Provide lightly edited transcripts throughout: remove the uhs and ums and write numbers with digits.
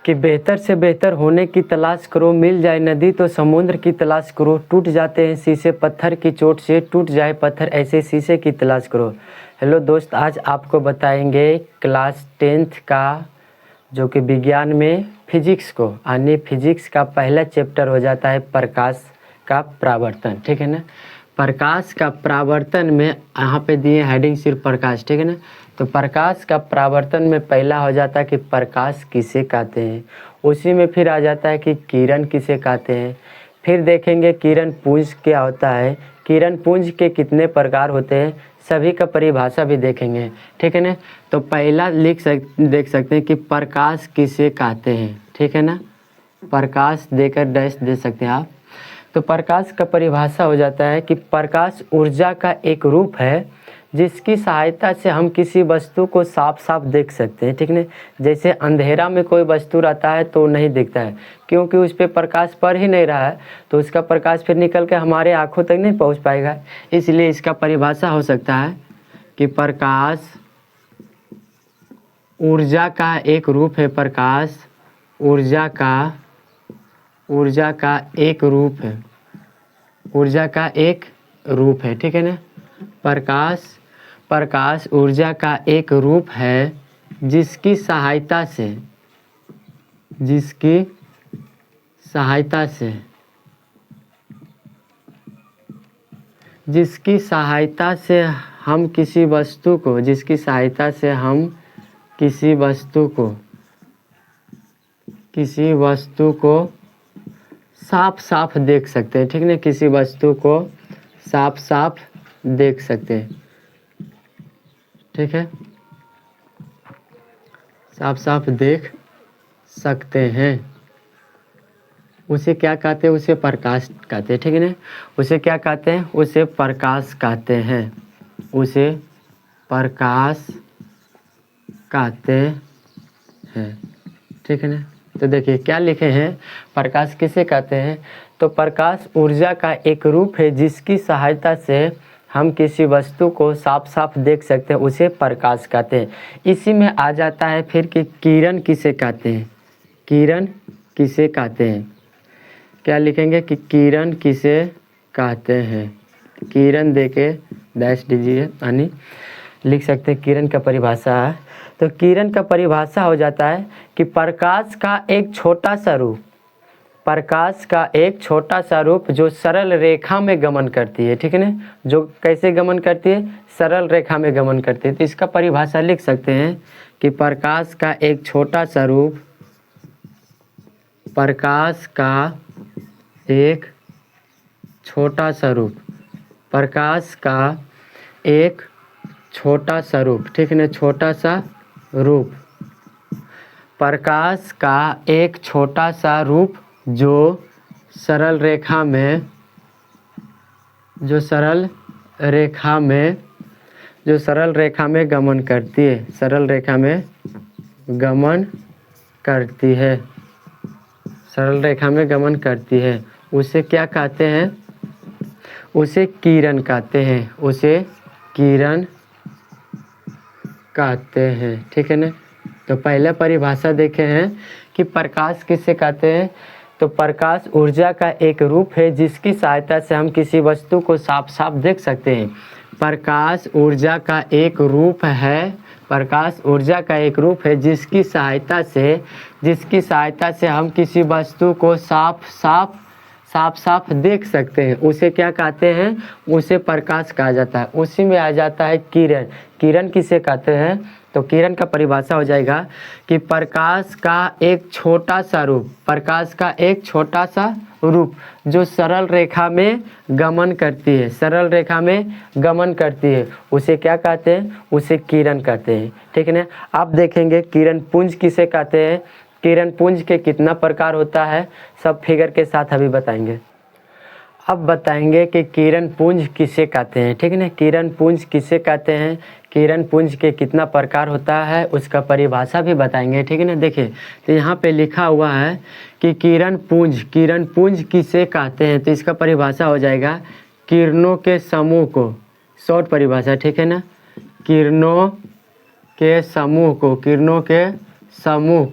कि बेहतर से बेहतर होने की तलाश करो, मिल जाए नदी तो समुद्र की तलाश करो, टूट जाते हैं शीशे पत्थर की चोट से, टूट जाए पत्थर ऐसे शीशे की तलाश करो। हेलो दोस्त, आज आपको बताएंगे क्लास 10th का जो कि विज्ञान में फिजिक्स को यानी फिजिक्स का पहला चैप्टर हो जाता है प्रकाश का परावर्तन। ठीक है ना। प्रकाश का परावर्तन में यहाँ पे दिए हेडिंग सिर्फ प्रकाश। ठीक है ना। तो प्रकाश का परावर्तन में पहला हो जाता है कि प्रकाश किसे कहते हैं, उसी में फिर आ जाता है कि किरण किसे कहते हैं, फिर देखेंगे किरण पुंज क्या होता है, किरण पुंज के कितने प्रकार होते हैं, सभी का परिभाषा भी देखेंगे। ठीक है ना। तो पहला देख सकते हैं कि प्रकाश किसे कहते हैं। ठीक है ना। प्रकाश देकर डैश दे सकते हैं आप। तो प्रकाश का परिभाषा हो जाता है कि प्रकाश ऊर्जा का एक रूप है जिसकी सहायता से हम किसी वस्तु को साफ साफ देख सकते हैं। ठीक है। जैसे अंधेरा में कोई वस्तु रहता है तो नहीं दिखता है, क्योंकि उस पर प्रकाश पड़ ही नहीं रहा है, तो उसका प्रकाश फिर निकल के हमारे आँखों तक नहीं पहुंच पाएगा। इसलिए इसका परिभाषा हो सकता है कि प्रकाश ऊर्जा का एक रूप है। प्रकाश ऊर्जा का एक रूप है, ऊर्जा का एक रूप है। ठीक है ना। प्रकाश ऊर्जा का एक रूप है जिसकी सहायता से हम किसी वस्तु को साफ साफ देख सकते हैं। ठीक है ना। किसी वस्तु को साफ साफ देख सकते हैं। ठीक है। साफ साफ देख सकते हैं, उसे क्या कहते हैं, उसे प्रकाश कहते हैं। ठीक है ना। उसे क्या कहते हैं, उसे प्रकाश कहते हैं, उसे प्रकाश कहते हैं। ठीक है ना। तो देखिए क्या लिखे हैं, प्रकाश किसे कहते हैं, तो प्रकाश ऊर्जा का एक रूप है जिसकी सहायता से हम किसी वस्तु को साफ साफ देख सकते हैं, उसे प्रकाश कहते हैं। इसी में आ जाता है फिर कि किरण किसे कहते हैं, किरण किसे कहते हैं। क्या लिखेंगे कि किरण किसे कहते हैं, किरण देके डैश दीजिए यानी लिख सकते हैं किरण का परिभाषा है। तो किरण का परिभाषा हो जाता है कि प्रकाश का एक छोटा सा रूप जो सरल रेखा में गमन करती है। ठीक है ना। जो कैसे गमन करती है, सरल रेखा में गमन करती है। तो इसका परिभाषा लिख सकते हैं कि प्रकाश का एक छोटा सा रूप, प्रकाश का एक छोटा सा रूप, प्रकाश का एक छोटा सा रूप। ठीक है ना। छोटा सा रूप, प्रकाश का एक छोटा सा रूप जो सरल रेखा में गमन करती है, सरल रेखा में गमन करती है, उसे क्या कहते हैं, उसे किरण कहते हैं, उसे किरण कहते हैं। ठीक है ना। तो पहले परिभाषा देखे हैं कि प्रकाश किसे कहते हैं, तो प्रकाश ऊर्जा का एक रूप है जिसकी सहायता से हम किसी वस्तु को साफ साफ देख सकते हैं। प्रकाश ऊर्जा का एक रूप है, प्रकाश ऊर्जा का एक रूप है जिसकी सहायता से हम किसी वस्तु को साफ साफ देख सकते हैं, उसे क्या कहते हैं, उसे प्रकाश कहा जाता है। उसी में आ जाता है किरण। किरण किसे कहते हैं, तो किरण का परिभाषा हो जाएगा कि प्रकाश का एक छोटा सा रूप जो सरल रेखा में गमन करती है, उसे क्या कहते हैं, उसे किरण कहते हैं। ठीक है ना। आप देखेंगे किरण पुंज किसे कहते हैं, किरण पुंज के कितना प्रकार होता है, सब फिगर के साथ अभी बताएंगे। अब बताएंगे कि किरण पुंज किसे कहते हैं। ठीक है ना। किरण पुंज किसे कहते हैं, किरण पुंज के कितना प्रकार होता है, उसका परिभाषा भी बताएंगे। ठीक है ना। देखिए तो यहाँ पे लिखा हुआ है कि किरण पुंज किसे कहते हैं, तो इसका परिभाषा हो जाएगा किरणों के समूह को, शॉर्ट परिभाषा। ठीक है ना। किरणों के समूह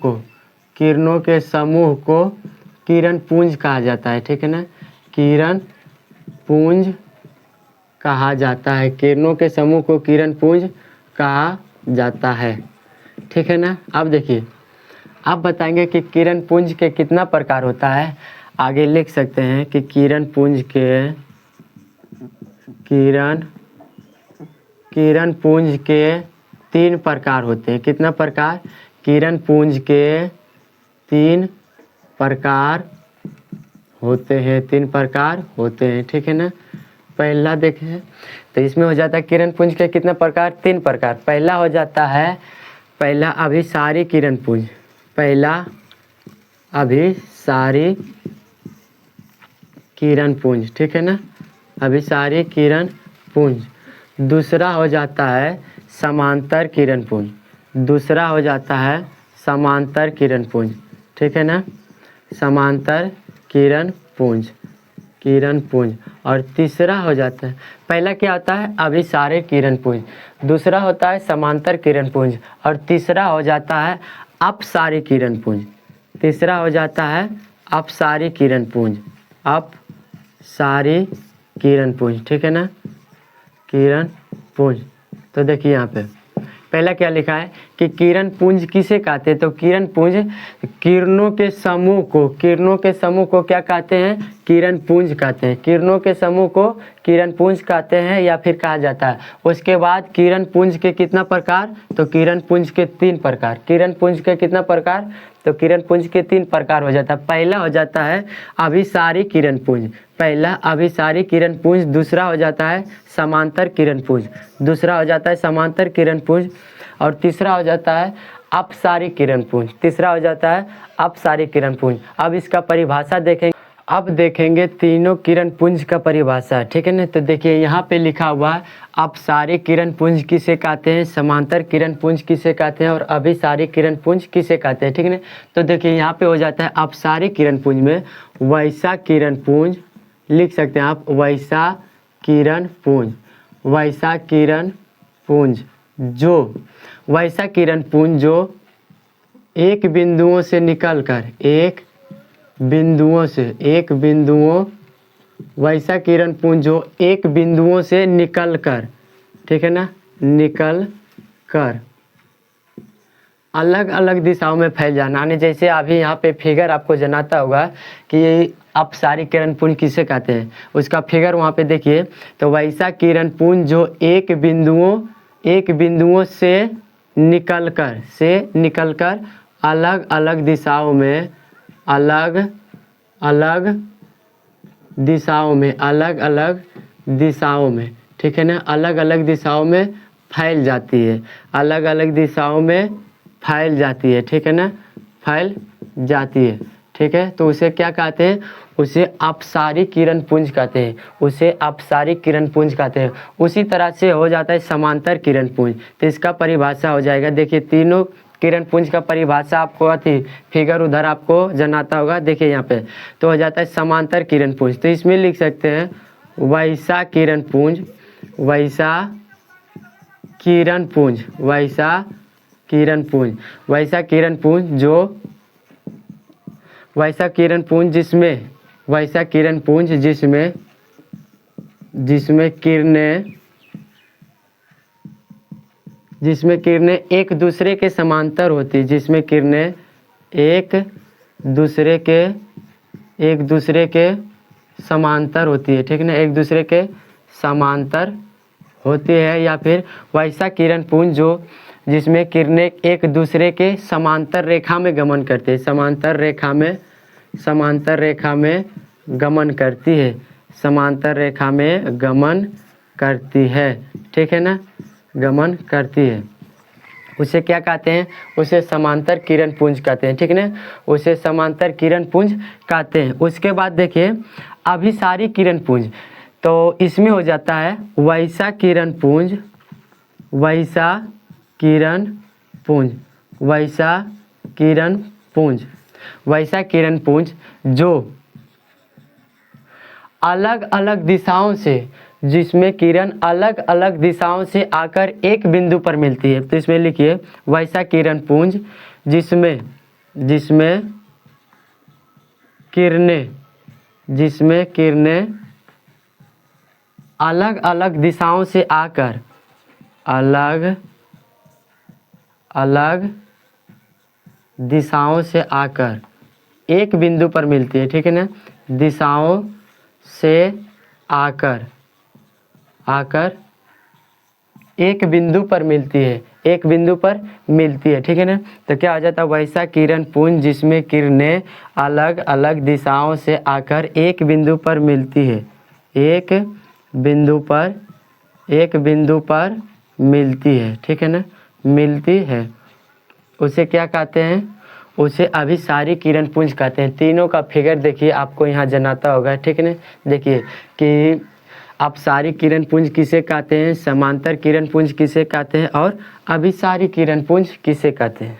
को किरणों के समूह को किरण पुंज कहा जाता है, ठीक है ना, किरण पुंज कहा जाता है। किरणों के समूह को किरण पुंज कहा जाता है, ठीक है ना। अब देखिए, आप बताएंगे कि किरण पुंज के कितना प्रकार होता है। आगे लिख सकते हैं कि किरण पुंज के 3 प्रकार होते हैं। कितना प्रकार? किरण पुंज के 3 प्रकार होते हैं, 3 प्रकार होते हैं, ठीक है ना। पहला देखें तो इसमें हो जाता है किरण पुंज के कितने प्रकार? 3 प्रकार। पहला हो जाता है पहला अभिसारी किरण पुंज, पहला अभिसारी किरण पुंज, ठीक है ना, अभिसारी किरण पुंज। दूसरा हो जाता है समांतर किरण पुंज, दूसरा हो जाता है समांतर किरण पुंज, ठीक है ना, समांतर किरण पुंज। और तीसरा हो जाता है, पहला क्या होता है? अभिसारी किरण पुंज, दूसरा होता है समांतर किरण पुंज, और तीसरा हो जाता है अपसारी किरण पुंज, तीसरा हो जाता है अपसारी किरण पुंज, अपसारी किरण पुंज, ठीक है ना, किरण पुंज। तो देखिए यहाँ पे पहला क्या लिखा है कि किरण पुंज किसे कहते हैं? तो किरण पुंज किरणों के समूह को क्या कहते हैं? किरण पुंज कहते हैं। किरणों के समूह को किरण पुंज कहते हैं या फिर कहा जाता है। उसके बाद किरण पुंज के कितना प्रकार? तो किरण पुंज के 3 प्रकार। किरण पुंज के कितना प्रकार? तो किरण पुंज के 3 प्रकार हो जाता है। पहला हो जाता है अभिसारी किरण पुंज, पहला अभिसारी किरण पुंज, दूसरा हो जाता है समांतर किरण पुंज, दूसरा हो जाता है समांतर किरण पुंज, और तीसरा हो जाता है अपसारी किरण पुंज, तीसरा हो जाता है अपसारी किरण पुंज। अब इसका परिभाषा देखेंगे, अब देखेंगे तीनों किरण पुंज का परिभाषा, ठीक है ना। तो देखिए यहाँ पे लिखा हुआ है अपसारी किरण पुंज किसे कहते हैं, समांतर किरण पुंज किसे कहते हैं, और अभिसारी किरण पुंज किसे कहते हैं, ठीक है ना। तो देखिए यहाँ पे हो जाता है अपसारी किरण पुंज में वैसा किरण पुंज, लिख सकते हैं आप वैसा किरण पुंज, वैसा किरण पुंज जो वैसा किरण पुंज जो एक बिंदुओं से निकलकर वैसा किरण पुंज जो एक बिंदुओं से निकलकर, ठीक है ना, निकल कर अलग अलग दिशाओं में फैल जाना। जैसे अभी यहाँ पे फिगर आपको जनाता होगा कि अपसारी किरण पुंज किसे कहते हैं, उसका फिगर वहाँ पे देखिए। तो वैसा किरण पुंज जो एक बिंदुओं से निकलकर अलग अलग दिशाओं में ठीक है ना, अलग अलग दिशाओं में फैल जाती है, अलग अलग दिशाओं में फैल जाती है, ठीक है ना, फैल जाती है, ठीक है। तो उसे क्या कहते हैं? उसे अपसारी किरण पुंज कहते हैं, उसे अपसारी किरण पुंज कहते हैं। उसी तरह से हो जाता है समांतर किरण पुंज। तो इसका परिभाषा हो जाएगा, देखिए तीनों किरण पुंज का परिभाषा आपको फिगर उधर आपको जनाता होगा, देखिए यहाँ पे। तो हो जाता है समांतर किरण पुंज। तो इसमें लिख सकते हैं वैसा किरण पुंज, वैसा किरण पुंज, वैसा किरण पुंज, वैसा किरण पुंज जो वैसा किरण पुंज जिसमें वैसा किरण पुंज जिसमें किरणें एक दूसरे के समांतर होती, जिसमें किरणें एक दूसरे के समांतर होती है, ठीक है ना, एक दूसरे के समांतर होती है। या फिर वैसा किरण पुंज जो जिसमें किरणें एक दूसरे के समांतर रेखा में गमन करती है, समांतर रेखा में गमन करती है, समांतर रेखा में गमन करती है, ठीक है ना, गमन करती है। उसे क्या कहते हैं? उसे समांतर किरण पुंज कहते हैं, ठीक है ना, उसे समांतर किरण पुंज कहते हैं। उसके बाद देखिए अभिसारी किरण पुंज, तो इसमें हो जाता है वैसा किरण पुंज, वैसा किरण पुंज, वैसा किरण पुंज, वैसा किरण पुंज जो अलग अलग दिशाओं से, जिसमें किरण अलग अलग दिशाओं से आकर एक बिंदु पर मिलती है। तो इसमें लिखिए वैसा किरण पुंज जिसमें किरणें अलग अलग दिशाओं से आकर एक बिंदु पर मिलती है, ठीक है ना। दिशाओं से आकर एक बिंदु पर मिलती है, ठीक है ना। तो क्या आ जाता है, वैसा किरण पुंज जिसमें किरणें अलग अलग दिशाओं से आकर एक बिंदु पर मिलती है, एक बिंदु पर मिलती है, ठीक है ना, मिलती है, उसे क्या कहते हैं, उसे अभिसारी किरण पुंज कहते हैं। तीनों का फिगर देखिए, आपको यहाँ जनाता होगा, ठीक है ना। देखिए कि अपसारी किरण पुंज किसे कहते हैं, समांतर किरण पुंज किसे कहते हैं और अभिसारी किरण पुंज किसे कहते हैं।